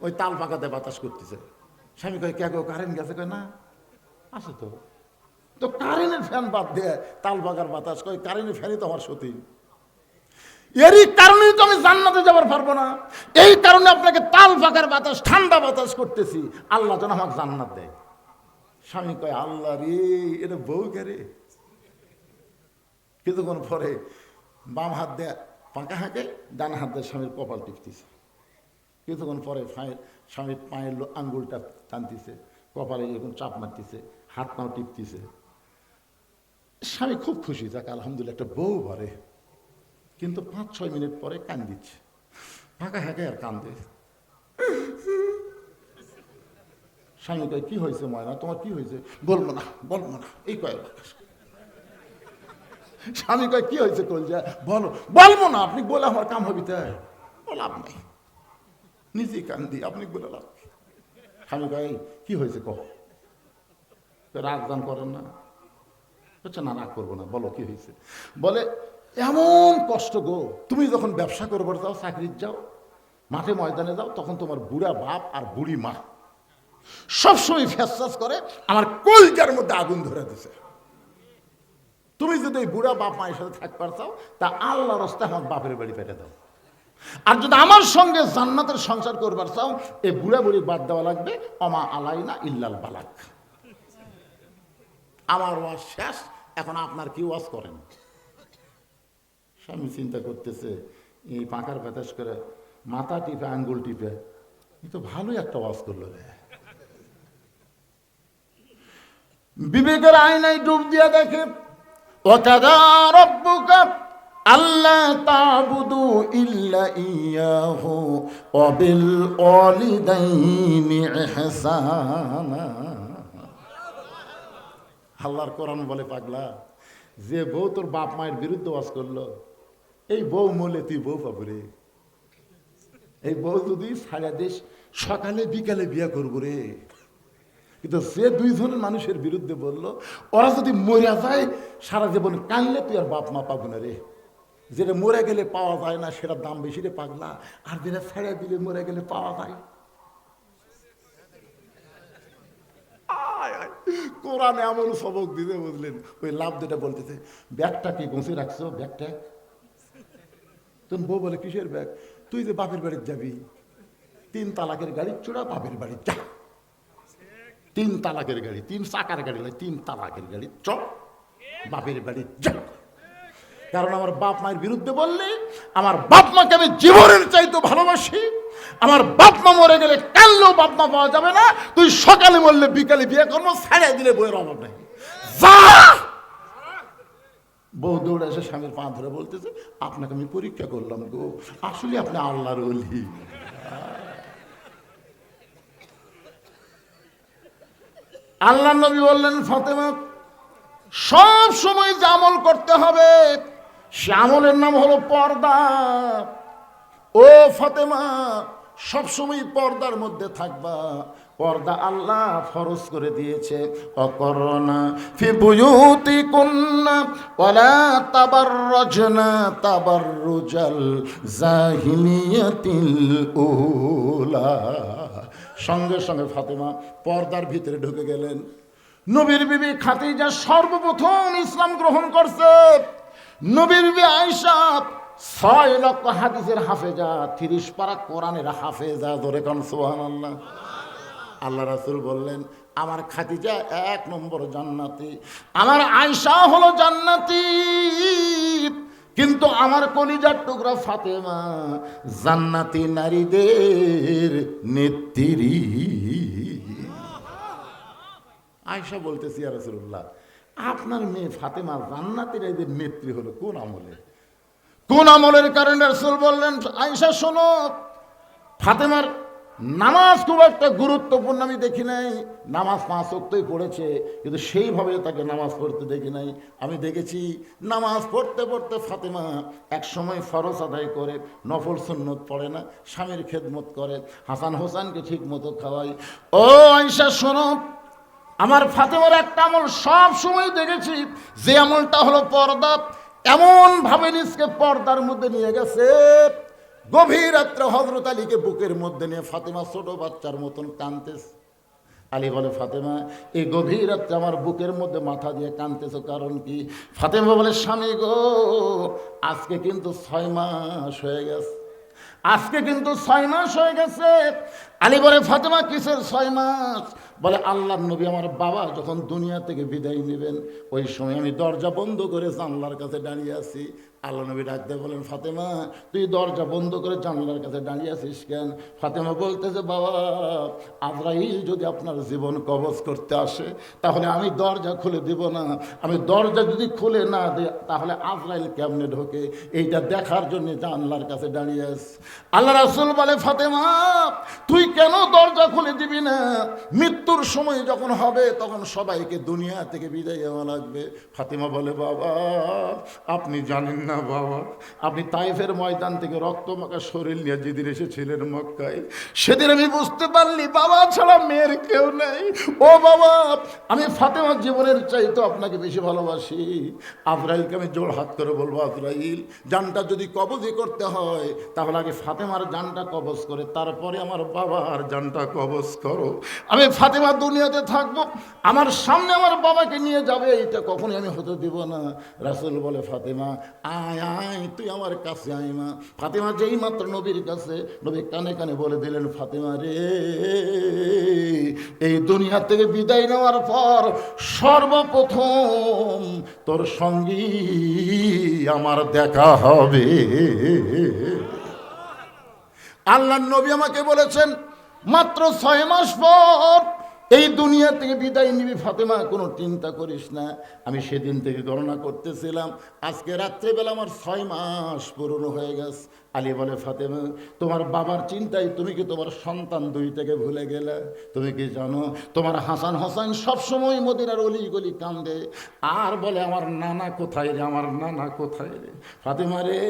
ওই তাল পাকাতে বাতাস করতেছে। স্বামী কয় কে গো, কারেন্ট গেছে? কয় না, আছে তো। তো কারেন্টের ফ্যান বাদ দিয়ে তাল পাকার বাতাস, কয় কারেন্টের ফ্যানই তো আমার সতী। এরই কারণেই তো আমি জান্নাতে যাবার পারবো না। এই কারণে আপনাকে তাল পাকার বাতাস, ঠান্ডা বাতাস করতেছি, আল্লাহ যেন আমাকে জান্নাত দেয়। স্বামী কয় আল্লাহ রে, এটা বউ কে রে? কিছুক্ষণ পরে বাম হাত দিয়ে পাকা হাঁকে, ডান হাত দিয়ে স্বামীর কপাল টিপতেছে। কিছুক্ষণ পরে স্বামীর পায়ের আঙ্গুলটা টানতেছে, কপালে এরকম চাপ মারতেছে, হাত পাও টিপতেছে। স্বামী খুব খুশি, যাকে আলহামদুলিল্লাহ একটা বউ ভরে। কিন্তু 5-6 মিনিট পরে কান দিচ্ছে, ফাঁকা হাঁকে আর কান্দে। স্বামী কয় কি হয়েছে ময়না, তোমার কি হয়েছে? বলবো না, বলবো না, এই কয়। স্বামী কয় কি হয়েছে কলজা, বলো। বলবো না, আপনি বলে আমার কাম হবি, তাই লাভ নাই, নিজেই কান্দি, আপনি বলে লাভ। স্বামী কয় কি হয়েছে কহ। রাগ দান করেন না? হচ্ছে না, রাগ করবো না, বলো কি হয়েছে। বলে এমন কষ্ট গো, তুমি যখন ব্যবসা করবার যাও, চাকরির যাও, মাঠে ময়দানে যাও, তখন তোমার বুড়া বাপ আর বুড়ি মা সবসময় ফ্যাস করে, আমার কলজার মধ্যে আগুন ধরে দিছে। তুমি যদি এই বুড়া বাপ মায়ের সাথে থাকবার চাও, তা আল্লাহর রাস্তায় আমার বাপের বাড়ি পেটে দাও। আর যদি আমার সঙ্গে জান্নাতের সংসার করবার চাও, এই বুড়া বুড়ি বাদ দেওয়া লাগবে, অমা আলাইনা ইল্লাল বালাক। আমার ওয়াজ শেষ, এখন আপনার কি ওয়াজ করেন? স্বামী চিন্তা করতেছে, এই পাকার বাতাস করে মাথা টিপে আঙ্গুল টিপে, এই তো ভালোই একটা ওয়াজ করলো রে। বিবেকের আয়নায় ডুব দিয়ে দেখে, ওয়াকাদা রাব্বুকা আল্লা তা'বুদু ইল্লা ইয়াহু ওয়া বিল ওয়ালিদাইনি ইহসানা। আল্লাহর কোরআন বলে, পাগলা, যে বউ তোর বাপ মায়ের বিরুদ্ধে ওয়াজ করলো, এই বউ মলে তুই বউ পাবো রে। এই বউ যদি সারা দেশ সকালে বিকালে বিয়ে করবো রে। কিন্তু সে দুইজনের মানুষের বিরুদ্ধে বললো, ওরা যদি মরে যায় সারা জীবন কানলে তুই আর বাপ মা পাবো না রে। যেটা মরে গেলে পাওয়া যায় না সেটার দাম বেশি রে পাগলা, আর যেটা ছেড়ে দিলে মরে গেলে পাওয়া যায়। কোরআনে এমন সবক দিতে, বুঝলেন? ওই লাভ যেটা বলতেছে, ব্যাগটা কি গুছিয়ে রাখছো? ব্যাগটা তুমি বউ বলে কিসের ব্যাগ? তুই যে বাপের বাড়ির যাবি, 3 তালাকের গাড়ি চূড়া, বাপের বাড়ি যা। 3 তালাকের গাড়ি, 3 চাকার গাড়ি নয়, 3 তালাকের গাড়ি, চ বাপের বাড়ি যা। কারণ আমার বাপ মায়ের বিরুদ্ধে বললে, আমার বাপ মাকে আমি জীবনের চাইতে ভালোবাসি। আমার বাপ মা মরে গেলে কানলেও বাপ মা পাওয়া যাবে না। তুই সকালে বললে বিকালে বিয়ে করবো, ছাড়িয়ে দিলে বইয়ের অভাব নেই, যা। বউ দৌড়ে এসে স্বামীর পা ধরে বলতেছে, আপনাকে আমি পরীক্ষা করলাম গো, আসলে আপনি আল্লাহর ওলি। আল্লাহ নবী বললেন, ফাতেমা, সব সময় যে আমল করতে হবে সে আমলের নাম হলো পর্দা। ও ফাতেমা, সবসময় পর্দার মধ্যে থাকবা। পর্দা আল্লাহ ফরজ করে দিয়েছে, অকরনা ফি বুয়ুতিকুন্না ওয়ালা তাবাররাজনা তাবাররুজাল জাহিলিয়াতিল উলা। সঙ্গে সঙ্গে ফাতেমা পর্দার ভিতরে ঢুকে গেলেন। নবীর বিবি খাদিজা সর্বপ্রথম ইসলাম গ্রহণ করছে। নবীর বিবি আয়েশা 6 লক্ষ হাদিসের হাফেজা, 30 পারা কোরআনের হাফেজা। ধরে কোন সুবহানাল্লাহ। আল্লাহ রাসূল বললেন, আমার খাদিজা 1 নম্বর জান্নাতি, আমার আয়েশা হলো জান্নাতি, কিন্তু আমার কলিজার টুকরা ফাতেমা জান্নাতি নারীদের নেত্রী। আয়েশা বলতেছি, ইয়া রাসূলুল্লাহ, আপনার মেয়ে ফাতেমা জান্নাতি নারীদের নেত্রী হলো কোন আমলে? কোন আমলের কারণে? রাসূল বললেন, আয়েশা শোনো, ফাতেমার নামাজ খুব একটা গুরুত্বপূর্ণ আমি দেখি নাই। নামাজ 5 ওয়াক্তই পড়েছে, কিন্তু সেইভাবে তাকে নামাজ পড়তে দেখি নাই। আমি দেখেছি নামাজ পড়তে পড়তে ফাতেমা এক সময় ফরজ আদায় করে, নফল সুন্নত পড়ে না, স্বামীর খেদমত করে, হাসান হোসেনকে ঠিক মতো খাওয়াই। ও আয়েশা শোনো, আমার ফাতেমার একটা আমল সব সময় দেখেছি, যে আমলটা হলো পর্দা। এমন ভাবে নিজকে পর্দার মধ্যে নিয়ে গেছে, গভীর রাত্রে হযরত আলীকে বুকের মধ্যে নিয়ে ফাতেমা ছোট বাচ্চার মতন কাঁদতেছে। আলী বলে, ফাতেমা এই গভীর রাত্রে আমার বুকের মধ্যে মাথা দিয়ে কাঁদতেছো কারণ কি? ফাতেমা বলে, স্বামী গো, আজকে কিন্তু 6 মাস হয়ে গেছে, আজকে কিন্তু 6 মাস হয়ে গেছে। আলী বলে, ফাতেমা কিসের 6 মাস? বলে, আল্লাহর নবী আমার বাবা যখন দুনিয়া থেকে বিদায় নেবেন ওই সময় আমি দরজা বন্ধ করে জানলার কাছে দাঁড়িয়ে আছি। আল্লাহ নবী ডাকতে বলেন, ফাতেমা তুই দরজা বন্ধ করে জানলার কাছে দাঁড়িয়ে আছিস কেন? ফাতেমা বলতেছে, বাবা আজরাইল যদি আপনার জীবন কবজ করতে আসে তাহলে আমি দরজা খুলে দিব না, আমি দরজা যদি খুলে না দিই তাহলে আজরাইল কেমনে ঢোকে এইটা দেখার জন্য জানলার কাছে দাঁড়িয়ে আছি। আল্লাহ রাসূল বলে, ফাতেমা তুই কেন দরজা খুলে দিবি না? মৃত্যুর সময় যখন হবে তখন সবাইকে দুনিয়া থেকে বিদায় দেওয়া লাগবে। ফাতেমা বলে, বাবা আপনি জানেন না বাবা, আপনি তাইফের ময়দান থেকে রক্তমাখা শরীর নিয়ে যেদিন এসেছিলেন মক্কায়, সেদিন আমি বুঝতে পারলি বাবা ছাড়া মেয়ের কেউ নেই। ও বাবা, আমি ফাতেমার জীবনের চাইতে আপনাকে বেশি ভালোবাসি। আজরাইলকে আমি জোর হাত করে বলবো, আজরাইল জানটা যদি কবজই করতে হয় তাহলে আগে ফাতেমার জানটা কবজ করে তারপরে আমার বাবার জানটা কবজ করো। আমি ফাতেমা দুনিয়াতে থাকবো, আমার সামনে আমার বাবাকে নিয়ে যাবে এইটা কখনোই আমি হতে দিব না। রাসূল বলে, ফাতেমা আয় আয় তুই আমার কাছে আয় মা। ফাতেমা যেই মাত্র নবীর কাছে, নবী কানে কানে বলে দিলেন, ফাতেমা রে এই দুনিয়া থেকে বিদায় নেওয়ার পর সর্বপ্রথম তোর সঙ্গী আমার দেখা হবে। আল্লাহর নবী আমাকে বলেছেন মাত্র 6 মাস পর এই দুনিয়া থেকে বিদায় নিবি ফাতেমা, কোনো চিন্তা করিস না। আমি সেদিন থেকে গণনা করতেছিলাম, আজকে রাত্রেবেলা আমার 6 মাস পূর্ণ হয়ে গেছে। আলী বলে, ফাতেমা তোমার বাবার চিন্তায় তুমি কি তোমার সন্তান 2টাকে ভুলে গেলে? তুমি কি জানো তোমার হাসান হোসেন সবসময় মদিনার অলি গলি কান্দে আর বলে, আমার নানা কোথায় রে, আমার নানা কোথায় রে? ফাতেমা রে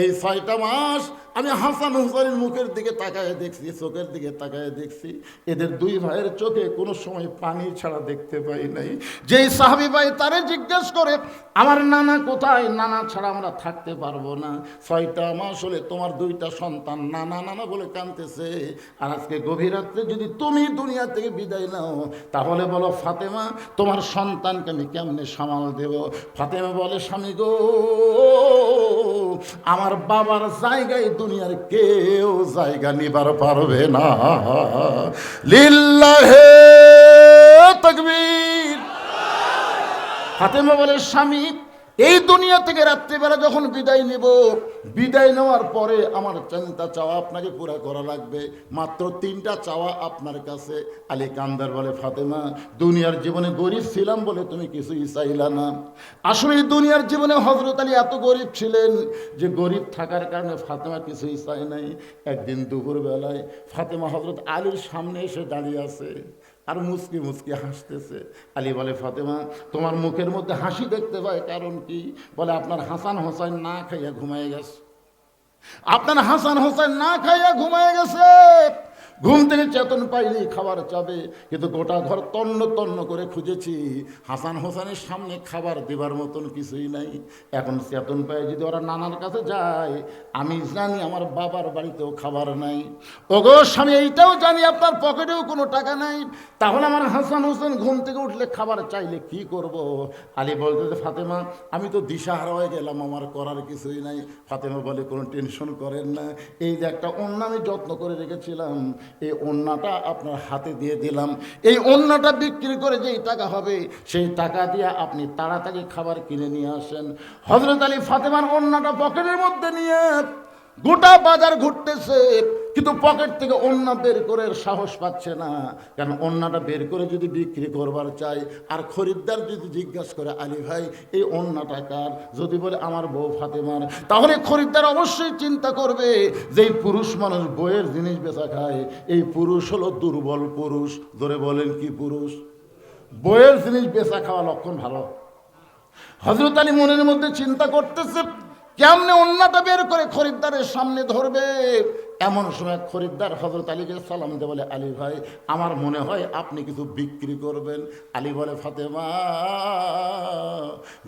এই 6টা মাস আমি হাসান হোসেনের মুখের দিকে তাকায় দেখছি, চোখের দিকে তাকায় দেখছি, এদের 2 ভাইয়ের চোখে কোনো সময় পানি ছাড়া দেখতে পাই নাই। যেই সাহাবী ভাই তারে জিজ্ঞেস করে আমার নানা কোথায়, নানা ছাড়া আমরা থাকতে পারবো না। 6টা মাস হলে তোমার 2টা সন্তান নানা নানা বলে কাঁদতেছে, আর আজকে গভীর রাত্রে যদি তুমি দুনিয়া থেকে বিদায় নাও তাহলে বলো ফাতেমা তোমার সন্তানকে আমি কেমনে সামাল দেব? ফাতেমা বলে, স্বামী গো আমার বাবার জায়গায় দুনিয়ার কেউ জায়গা নিবার পারবে না। লিল্লাহে তাকবীর। ফাতেমা বলে, স্বামী এই দুনিয়া থেকে রাত্রিবেলা যখন বিদায় নেব, বিদায় নেওয়ার পরে আমার চিন্তা চাওয়া আপনাকে পুরা করা লাগবে। মাত্র 3টা চাওয়া আপনার কাছে। আলী কান্দার বলে, ফাতেমা দুনিয়ার জীবনে গরিব ছিলাম বলে তুমি কিছুই চাইলা না। আসলে এই দুনিয়ার জীবনে হযরত আলী এত গরিব ছিলেন যে গরিব থাকার কারণে ফাতেমা কিছুই চায় নাই। একদিন দুপুরবেলায় ফাতেমা হযরত আলীর সামনে এসে দাঁড়িয়ে আছে আর মুচকি মুচকি হাসতেছে। আলী বলে, ফাতেমা তোমার মুখের মধ্যে হাসি দেখতে পাই কারণ কি? বলে, আপনার হাসান হোসেন না খাইয়া ঘুমায় গেছে, আপনার হাসান হোসেন না খাইয়া ঘুমায় গেছে। ঘুম থেকে চেতন পাইনি খাবার চাবে, কিন্তু গোটা ঘর তন্ন তন্ন করে খুঁজেছি, হাসান হোসেনের সামনে খাবার দেবার মতন কিছুই নাই। এখন চেতন পায় যদি ওরা নানার কাছে যায়, আমি জানি আমার বাবার বাড়িতেও খাবার নাই। ওগো স্বামী এইটাও জানি আপনার পকেটেও কোনো টাকা নাই, তাহলে আমার হাসান হোসেন ঘুম থেকে উঠলে খাবার চাইলে কি করব? আলী বলতে, ফাতেমা আমি তো দিশাহারা হয়ে গেলাম, আমার করার কিছুই নাই। ফাতেমা বলে, কোনো টেনশন করেন না, এই যে একটা ওড়না আমি যত্ন করে রেখেছিলাম, এই ওড়নাটা আপনার হাতে দিয়ে দিলাম, এই ওড়নাটা বিক্রি করে যেই টাকা হবে সেই টাকা দিয়ে আপনি তাড়াতাড়ি খাবার কিনে নিয়ে আসেন। হযরত আলী ফাতেমার ওড়নাটা পকেটের মধ্যে নিয়ে গোটা বাজার ঘুরতেছে, কিন্তু পকেট থেকে ওড়না বের করে সাহস পাচ্ছে না। কারণ ওড়নাটা বের করে যদি বিক্রি করবার চাই আর খরিদ্দার যদি জিজ্ঞাসা করে, আলী ভাই এই ওড়নাটা কার? যদি বলে আমার বউ ফাতেমার, তাহলে খরিদ্দার অবশ্যই চিন্তা করবে যে এই পুরুষ মানুষ বইয়ের জিনিস বেচা খায়, এই পুরুষ হলো দুর্বল পুরুষ। ধরে বলেন কি পুরুষ? বইয়ের জিনিস বেচা খাওয়া লক্ষণ ভালো। হযরত আলী মনের মধ্যে চিন্তা করতেছে কেমনে ওড়নাটা বের করে খরিদ্দারের সামনে ধরবে। এমন সময় খরিদ্দার হযরত আলীকে সালাম দিয়ে বলে, আলী ভাই, আমার মনে হয় আপনি কিছু বিক্রি করবেন। আলী বলে, ফাতেমা,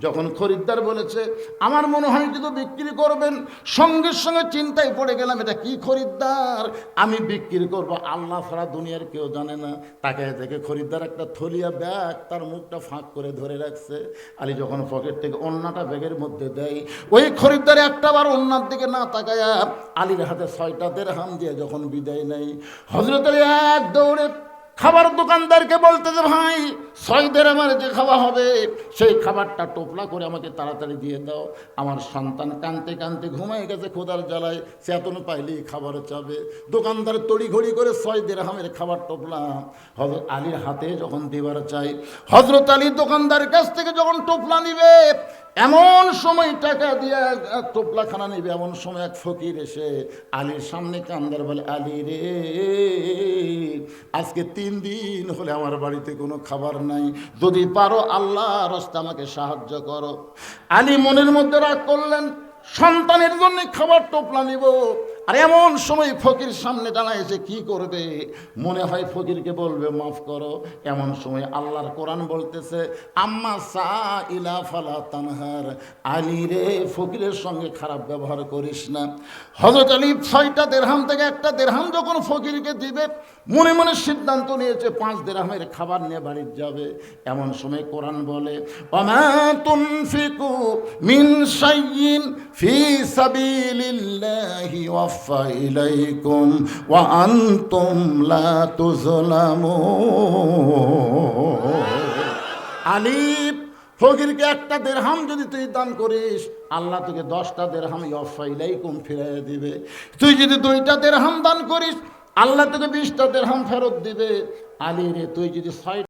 যখন খরিদ্দার বলেছে আমার মনে হয় কিছু বিক্রি করবেন, সঙ্গে সঙ্গে চিন্তায় পড়ে গেলাম, এটা কি খরিদ্দার, আমি বিক্রি করব, আল্লাহ ছাড়া দুনিয়ার কেউ জানে না। তাকে দেখে খরিদ্দার একটা থলিয়া ব্যাগ তার মুখটা ফাঁক করে ধরে রাখছে। আলী যখন পকেট থেকে ওন্নাটা ব্যাগের মধ্যে দেয়, ওই খরিদ্দার একটাবার ওন্নার দিকে না তাকায়া আলীর হাতে 6টা দিরহাম দিয়ে যখন বিদায় নেই, হযরত আলী এক দৌড়ে খাবার দোকানদারকে বলতেছে, ভাই 6 দিরহামের যে খাওয়া হবে সেই খাবারটা টোপলা করে আমাকে তাড়াতাড়ি দিয়ে দাও। আমার সন্তান কাঁদতে কাঁদতে ঘুমাই গেছে ক্ষুধার জ্বালায়, সে এতন পাইলেই খাবার চাবে। দোকানদার তড়িঘড়ি করে 6 দিরহামের খাবার টোপলা হযরত আলীর হাতে যখন দেবার চাই, হযরত আলী দোকানদারের কাছ থেকে যখন টোপলা নিবে, এমন সময় টাকা দিয়ে টোপলাখানা নিবে, এমন সময় এক ফকির এসে আলীর সামনে কান্দার বলে, আলী রে, আজকে 3 দিন হলে আমার বাড়িতে কোনো খাবার নাই, যদি পারো আল্লাহর রাস্তায় আমাকে সাহায্য করো। আলী মনের মধ্যে রাগ করলেন, সন্তানের জন্য খাবার টোপলা নিব, আর এমন সময় ফকির সামনে দাঁড়ায়, এসে কি করবে, মনে হয় ফকিরকে বলবে মাফ করো। এমন সময় আল্লাহর কোরআন বলতেছে, আম্মা সাইলা ফালা তানহার, আলী রে, ফকিরের সঙ্গে খারাপ ব্যবহার করিস না। হযরত আলী 6টা দিরহাম থেকে একটা দিরহাম যখন ফকিরকে দিবে, মনে মনে সিদ্ধান্ত নিয়েছে 5 দিরহামের খাবার নিয়ে বাড়ি যাবে। এমন সময় কোরআন বলে, ওয়ামা তুনফিকু মিন শাইইন ফি সাবিলিল্লাহি ওয়াফা ইলাইকুম ওয়া আনতুম লা তুযলামুন। আলী, ফকিরকে একটা দিরহাম যদি তুই দান করিস, আল্লাহ তোকে 10টা দিরহাম ওয়াফা ইলাইকুম ফিরিয়ে দিবে। তুই যদি 2টা দিরহাম দান করিস, আল্লাহ তোকে 20টা দিরহাম ফেরত দিবে। আলী রে, তুই যদি 6